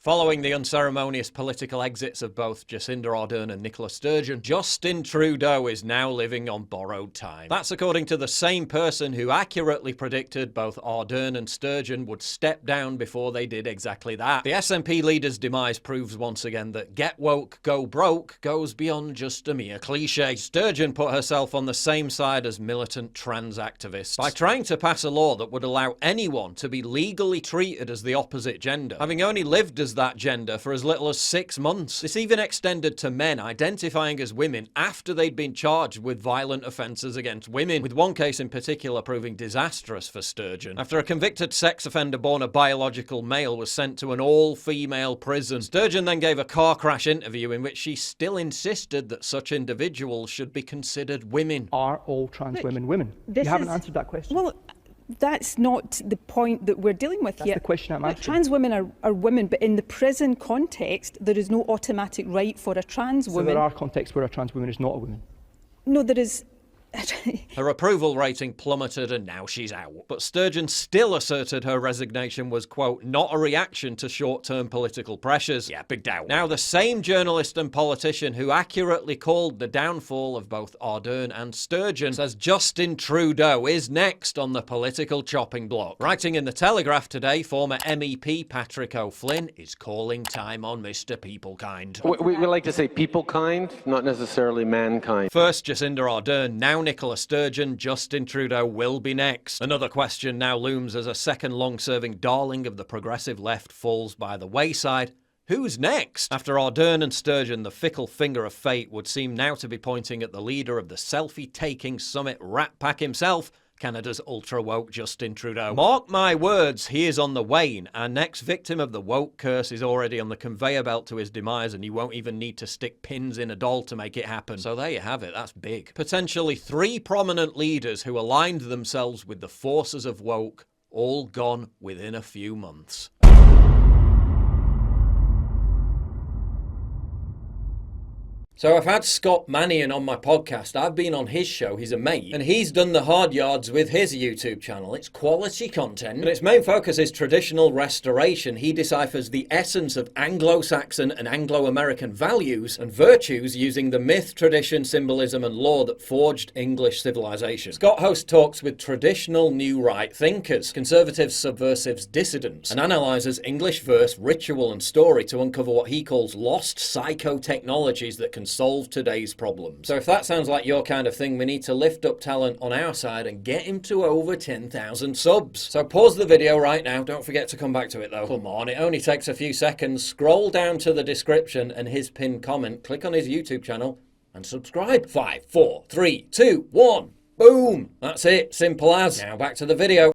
Following the unceremonious political exits of both Jacinda Ardern and Nicola Sturgeon, Justin Trudeau is now living on borrowed time. That's according to the same person who accurately predicted both Ardern and Sturgeon would step down before they did exactly that. The SNP leader's demise proves once again that get woke, go broke goes beyond just a mere cliche. Sturgeon put herself on the same side as militant trans activists by trying to pass a law that would allow anyone to be legally treated as the opposite gender, having only lived as that gender for as little as 6 months. This even extended to men identifying as women after they'd been charged with violent offences against women, with one case in particular proving disastrous for Sturgeon. After a convicted sex offender born a biological male was sent to an all-female prison, Sturgeon then gave a car crash interview in which she still insisted that such individuals should be considered women. Are all trans women women? You haven't answered that question. Well, that's not the point that we're dealing with here. That's the question I'm asking. Trans women are women, but in the prison context, there is no automatic right for a trans woman. So there are contexts where a trans woman is not a woman? No, there is. Her approval rating plummeted and now she's out. But Sturgeon still asserted her resignation was, quote, not a reaction to short-term political pressures. Yeah, big doubt. Now, the same journalist and politician who accurately called the downfall of both Ardern and Sturgeon says Justin Trudeau is next on the political chopping block. Writing in the Telegraph today, former MEP Patrick O'Flynn is calling time on Mr. Peoplekind. We like to say peoplekind, not necessarily mankind. First Jacinda Ardern, now Nicola Sturgeon, Justin Trudeau will be next. Another question now looms as a second long-serving darling of the progressive left falls by the wayside. Who's next? After Ardern and Sturgeon, the fickle finger of fate would seem now to be pointing at the leader of the selfie-taking summit rat pack himself, Canada's ultra-woke Justin Trudeau. Mark my words, he is on the wane. Our next victim of the woke curse is already on the conveyor belt to his demise, and you won't even need to stick pins in a doll to make it happen. So there you have it, that's big. Potentially 3 prominent leaders who aligned themselves with the forces of woke, all gone within a few months. So I've had Scott Mannion on my podcast. I've been on his show, he's a mate, and he's done the hard yards with his YouTube channel. It's quality content, and its main focus is traditional restoration. He deciphers the essence of Anglo-Saxon and Anglo-American values and virtues using the myth, tradition, symbolism and lore that forged English civilization. Scott hosts talks with traditional new right thinkers, conservatives, subversives, dissidents, and analyses English verse, ritual and story to uncover what he calls lost psycho-technologies that can solve today's problems. So if that sounds like your kind of thing, we need to lift up talent on our side and get him to over 10,000 subs. So pause the video right now. Don't forget to come back to it though. Come on, it only takes a few seconds. Scroll down to the description and his pinned comment, click on his YouTube channel and subscribe. 5, 4, 3, 2, 1. Boom! That's it. Simple as. Now back to the video.